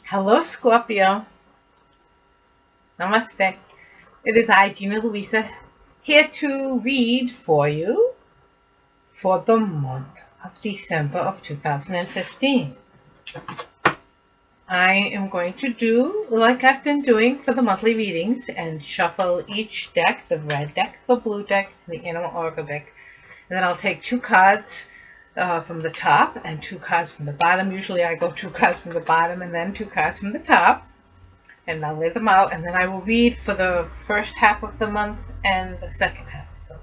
Hello, Scorpio. Namaste. It is I, Gina Louisa, here to read for you for the month of December of 2015. I am going to do like I've been doing for the monthly readings and shuffle each deck, the red deck, the blue deck, and the animal oracle deck. And then I'll take two cards from the top and two cards from the bottom. Usually I go two cards from the bottom and then two cards from the top. And I'll lay them out, and then I will read for the first half of the month and the second half of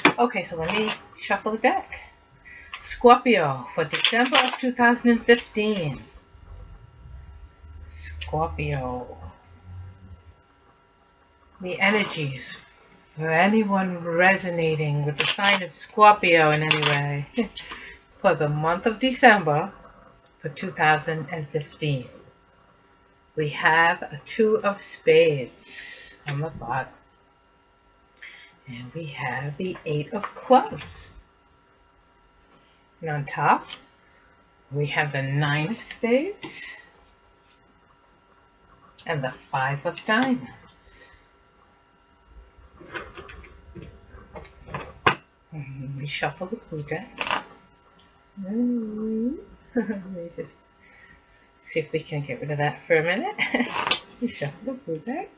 the month. Okay, so let me shuffle the deck. Scorpio for December of 2015. Scorpio. The energies for anyone resonating with the sign of Scorpio in any way for the month of December for 2015. We have a two of spades on the bottom. And we have the eight of clubs. And on top, we have the nine of spades and the five of diamonds. And we shuffle the blue deck. Let me just see if we can get rid of that for a minute. We shuffle the blue deck.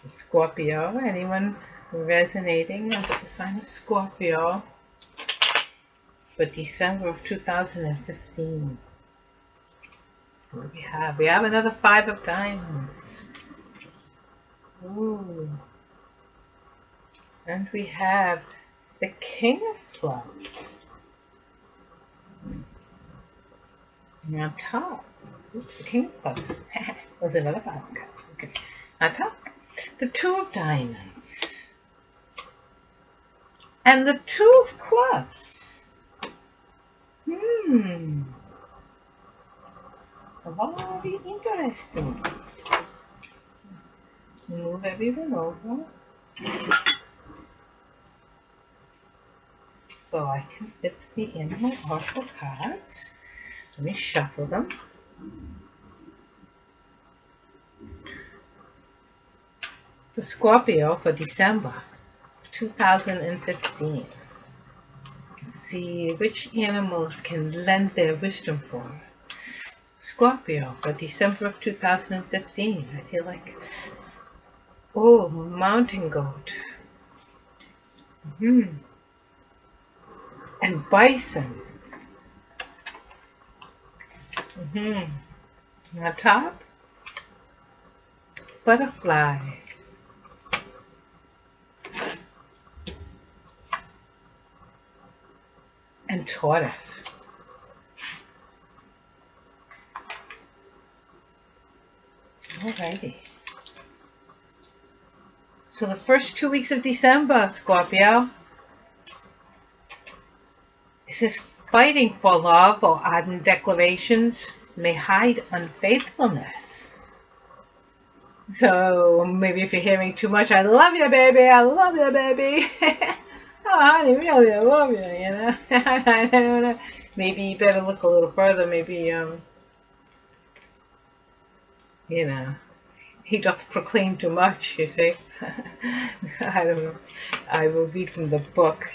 Scorpio, anyone resonating under the sign of Scorpio for December of 2015. What do we have? We have another five of diamonds. Ooh. And we have the king of clubs. And on top, oops, the king of clubs. Was another five of clubs. Okay. On top, the two of diamonds. And the two of clubs. Very interesting. Move everyone over so I can fit the animal oracle cards. Let me shuffle them. For Scorpio for December 2015. See which animals can lend their wisdom for. Scorpio for December of 2015. I feel like, oh, mountain goat. And bison. On top, butterfly. And tortoise. Alrighty. So the first 2 weeks of December, Scorpio, it says fighting for love or ardent declarations may hide unfaithfulness. So maybe if you're hearing too much, I love you, baby, I love you, baby. Oh, honey, really, I love you, you know. I don't know. Maybe you better look a little further. Maybe, you know, he doth proclaim too much, you see. I don't know. I will read from the book.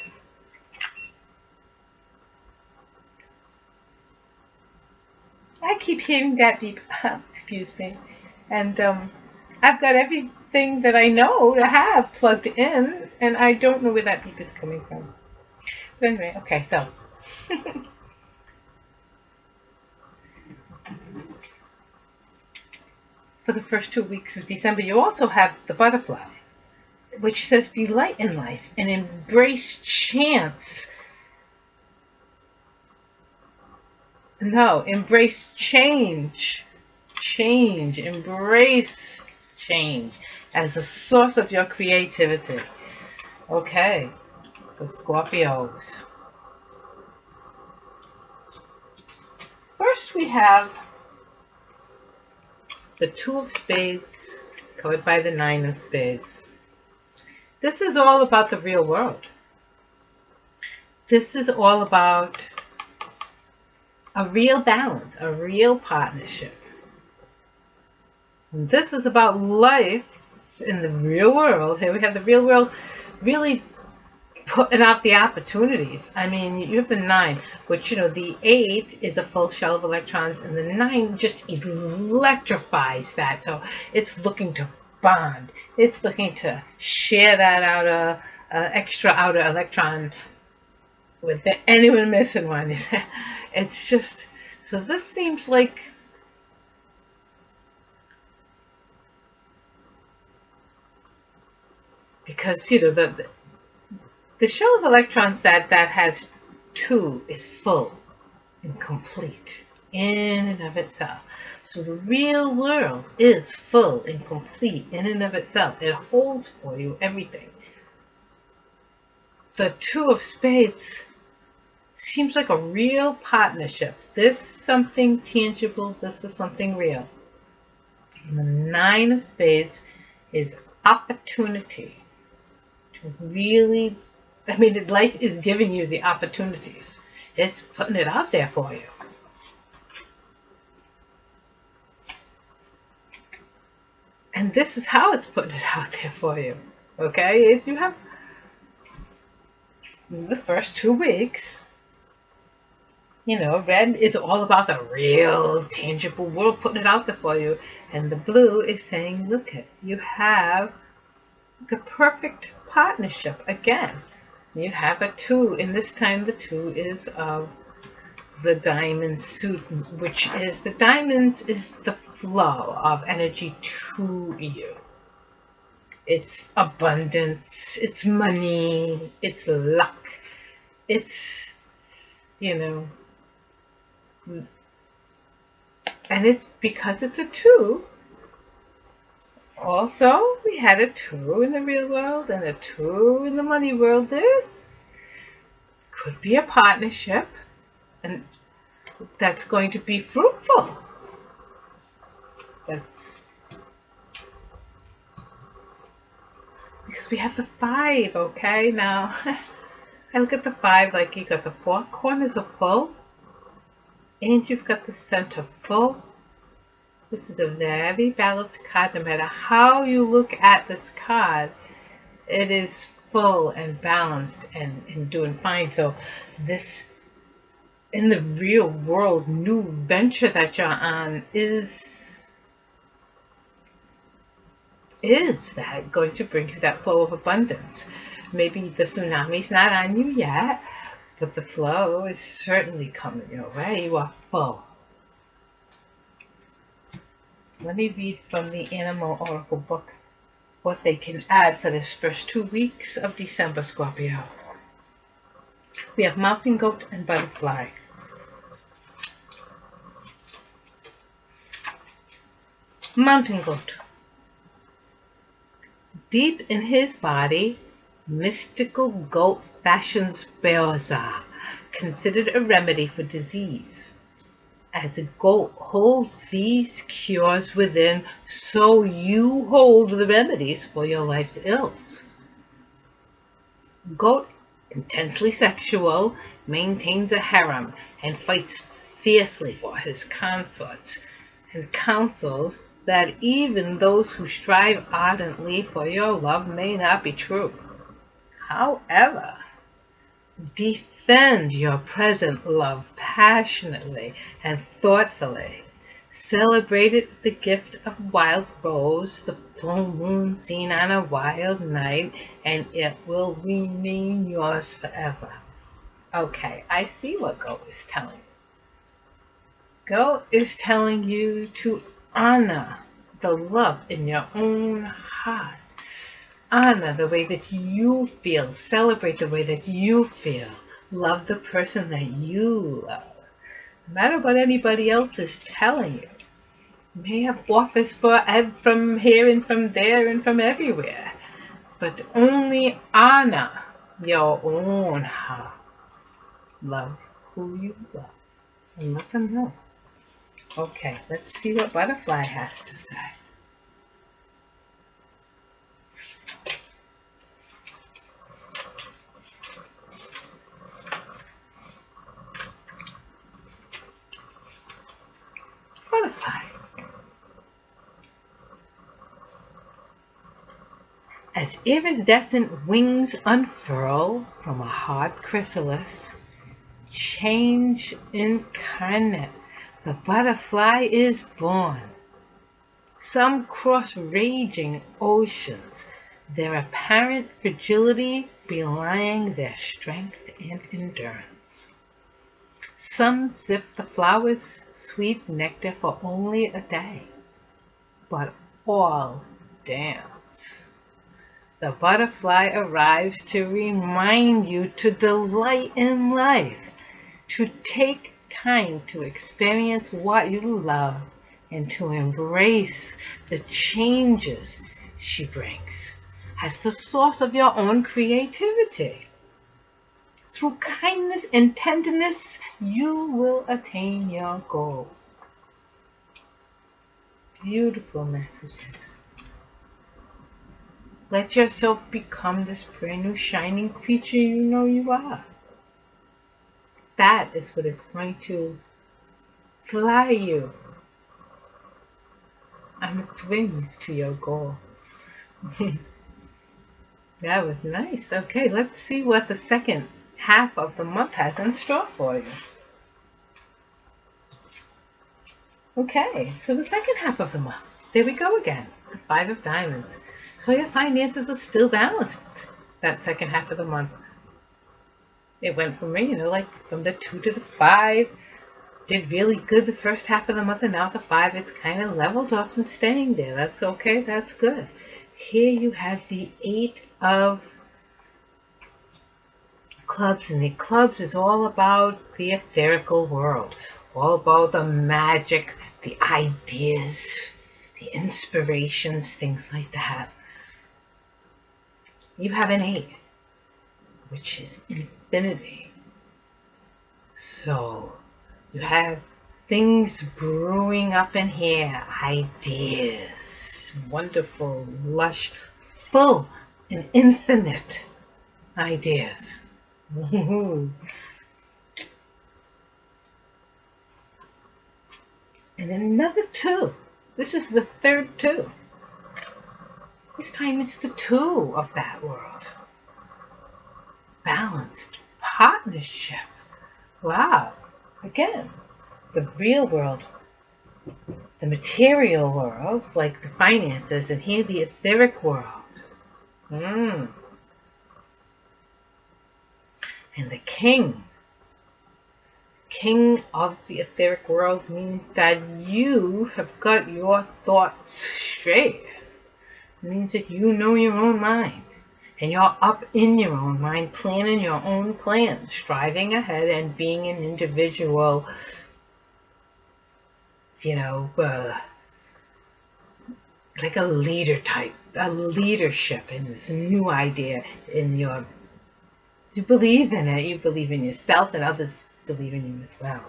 I keep hearing that beep. Excuse me. And I've got everything that I know to have plugged in, and I don't know where that beep is coming from. But anyway, okay, so. For the first 2 weeks of December, you also have the butterfly, which says delight in life and embrace chance. No, embrace change. Change. Embrace change as a source of your creativity. Okay, so Scorpios. First we have the two of spades covered by the nine of spades. This is all about the real world. This is all about a real balance, a real partnership. And this is about life in the real world. Here we have the real world really putting out the opportunities. I mean, you have the 9, which, the 8 is a full shell of electrons, and the 9 just electrifies that. So it's looking to bond. It's looking to share that extra outer electron with anyone missing one. It's just, so this seems like, because, the shell of electrons that has 2 is full and complete in and of itself. So the real world is full and complete in and of itself. It holds for you everything. The 2 of spades seems like a real partnership. This is something tangible. This is something real. And the 9 of spades is opportunity to really, life is giving you the opportunities. It's putting it out there for you. And this is how it's putting it out there for you. Okay? You have the first 2 weeks. Red is all about the real, tangible world, putting it out there for you. And the blue is saying, look, you have the perfect partnership again. You have a 2, and this time the 2 is of the diamond suit, which is, the diamonds is the flow of energy to you. It's abundance, it's money, it's luck, it's, and it's because it's a 2. Also, we had a 2 in the real world and a 2 in the money world. This could be a partnership, and that's going to be fruitful. That's because we have the 5, okay? Now, I look at the 5 like you got the 4 corners are full, and you've got the center full. This is a very balanced card. No matter how you look at this card, it is full and balanced and doing fine. So this, in the real world, new venture that you're on is that going to bring you that flow of abundance. Maybe the tsunami's not on you yet, but the flow is certainly coming your way. You are full. Let me read from the Animal Oracle book what they can add for this first 2 weeks of December, Scorpio. We have mountain goat and butterfly. Mountain goat. Deep in his body, mystical goat fashions beoza, considered a remedy for disease. As a goat holds these cures within, so you hold the remedies for your life's ills. Goat, intensely sexual, maintains a harem and fights fiercely for his consorts, and counsels that even those who strive ardently for your love may not be true. However, defend your present love passionately and thoughtfully. Celebrate it the gift of wild rose, the full moon seen on a wild night, and it will remain yours forever. Okay, I see what Goat is telling you. Goat is telling you to honor the love in your own heart. Honor the way that you feel. Celebrate the way that you feel. Love the person that you love. No matter what anybody else is telling you. You may have offers from here and from there and from everywhere. But only honor your own heart. Love who you love. And let them know. Okay, let's see what Butterfly has to say. As iridescent wings unfurl from a hard chrysalis, change incarnate, the butterfly is born. Some cross raging oceans, their apparent fragility belying their strength and endurance. Some sip the flower's sweet nectar for only a day, but all dance. The butterfly arrives to remind you to delight in life, to take time to experience what you love, and to embrace the changes she brings as the source of your own creativity. Through kindness and tenderness, you will attain your goals. Beautiful messages. Let yourself become this brand new shining creature you know you are. That is what is going to fly you on its wings to your goal. That was nice. Okay, let's see what the second half of the month has in store for you. Okay, so the second half of the month. There we go again. The 5 of Diamonds. So your finances are still balanced that second half of the month. It went from, like from the 2 to the 5. Did really good the first half of the month, and now the 5, it's kind of leveled up and staying there. That's okay. That's good. Here you have the 8 of Clubs, and the Clubs is all about the etherical world, all about the magic, the ideas, the inspirations, things like that. You have an 8, which is infinity. So you have things brewing up in here, ideas, wonderful, lush, full, and infinite ideas. And another 2. This is the third 2. This time it's the 2 of that world. Balanced partnership. Wow. Again, the real world, the material world, like the finances, and here the etheric world. And the king of the etheric world means that you have got your thoughts straight. It means that you know your own mind. And you're up in your own mind, planning your own plans, striving ahead and being an individual, like a leader type, a leadership in this new idea you believe in it, you believe in yourself, and others believe in you as well.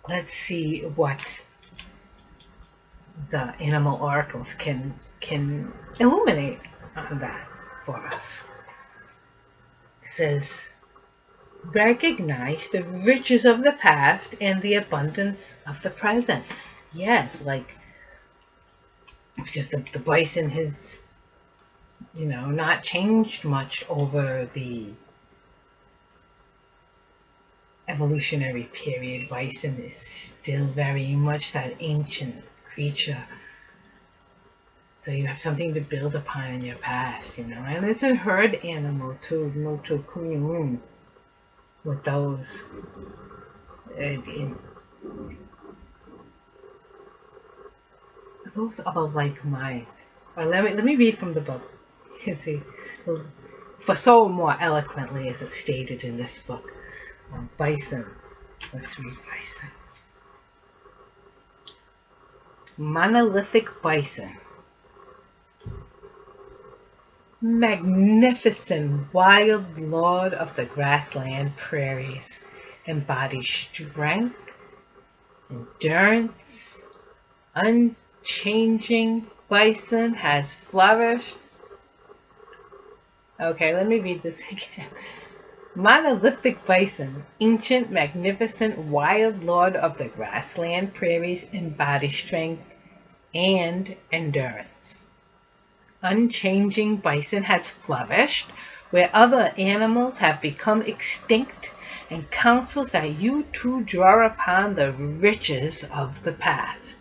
Let's see what the animal oracles can illuminate on that for us. It says, recognize the riches of the past and the abundance of the present. Yes, because the bison has, not changed much over the evolutionary period. Bison is still very much that ancient creature. So you have something to build upon in your past, and it's a herd animal too, with those. Those are like mind. Let me read from the book. You can see, for so more eloquently as it's stated in this book. Bison. Let's read bison. Monolithic bison. Magnificent wild lord of the grassland prairies, embodies strength, endurance, unchanging. Bison has flourished. Okay, let me read this again. Monolithic bison, ancient, magnificent, wild lord of the grassland prairies, embody strength and endurance. unchanging bison has flourished, where other animals have become extinct, and counsels that you too draw upon the riches of the past.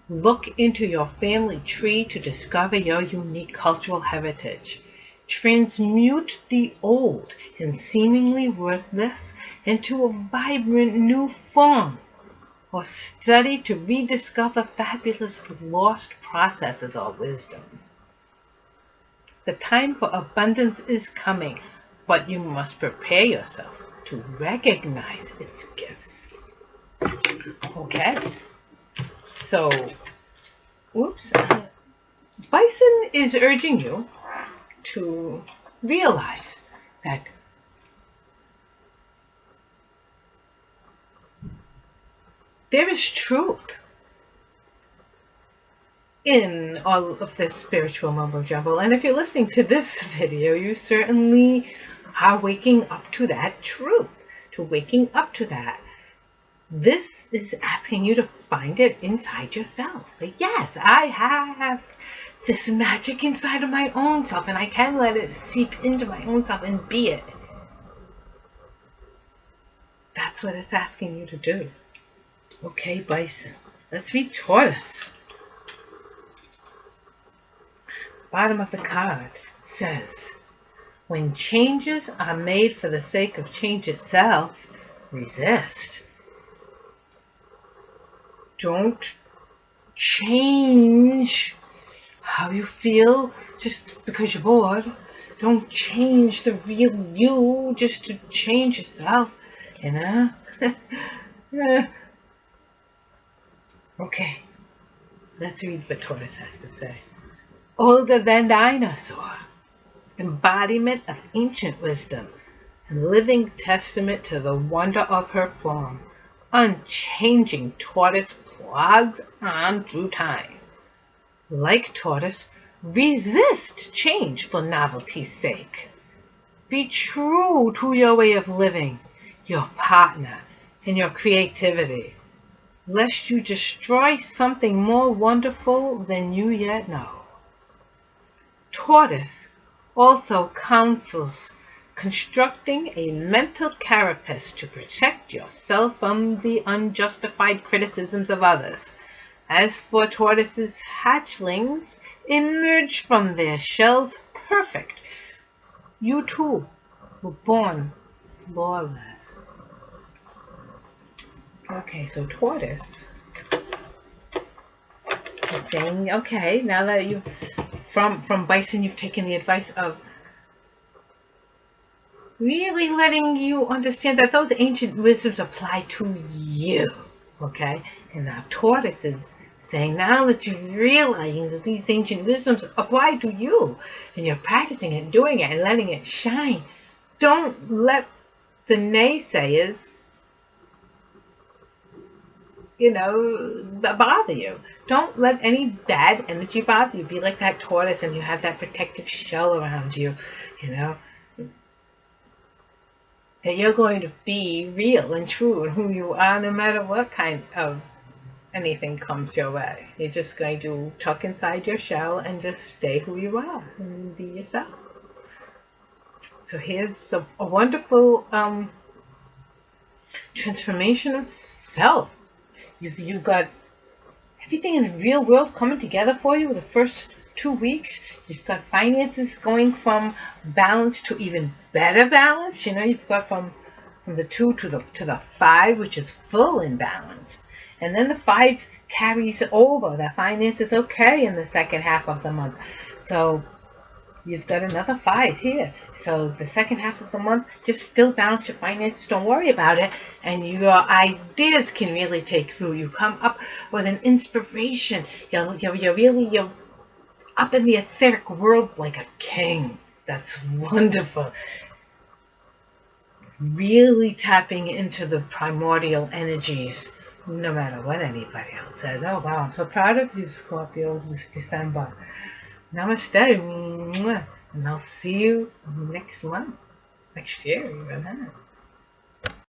Look into your family tree to discover your unique cultural heritage. Transmute the old and seemingly worthless into a vibrant new form, or study to rediscover fabulous lost processes or wisdoms. The time for abundance is coming, but you must prepare yourself to recognize its gifts. Okay, so, Bison is urging you to realize that there is truth in all of this spiritual mumbo jumbo. And if you're listening to this video, you certainly are waking up to that truth, to waking up to that. This is asking you to find it inside yourself. Like, yes, I have this magic inside of my own self, and I can let it seep into my own self and be it. That's what it's asking you to do. Okay, Bison. Let's read Tortoise. Bottom of the card says, when changes are made for the sake of change itself, resist. Don't change how you feel just because you're bored. Don't change the real you just to change yourself, you know? Okay, let's read what Tortoise has to say. Older than dinosaur, embodiment of ancient wisdom, and living testament to the wonder of her form, unchanging Tortoise plods on through time. Like Tortoise, resist change for novelty's sake. Be true to your way of living, your partner, and your creativity, lest you destroy something more wonderful than you yet know. Tortoise also counsels constructing a mental carapace to protect yourself from the unjustified criticisms of others. As for Tortoise's hatchlings, emerge from their shells perfect. You too were born flawless. Okay, so Tortoise is saying, okay, now that you've from Bison, you've taken the advice of really letting you understand that those ancient wisdoms apply to you, okay? And now Tortoise is saying, now that you're realizing that these ancient wisdoms apply to you, and you're practicing it, doing it, and letting it shine, don't let the naysayers, bother you. Don't let any bad energy bother you. Be like that tortoise and you have that protective shell around you, that you're going to be real and true and who you are no matter what kind of anything comes your way. You're just going to tuck inside your shell and just stay who you are and be yourself. So here's a wonderful transformation of self. You've got everything in the real world coming together for you the first 2 weeks. You've got finances going from balance to even better balance. You've got from the 2 to the 5, which is full in balance. And then the 5 carries over. That finance is okay in the second half of the month. So you've got another 5 here. So the second half of the month, just still balance your finances. Don't worry about it. And your ideas can really take root. You come up with an inspiration. You're up in the etheric world like a king. That's wonderful. Really tapping into the primordial energies, no matter what anybody else says. Oh, wow, I'm so proud of you, Scorpios, this December. Namaste. And I'll see you next month. Next year, even.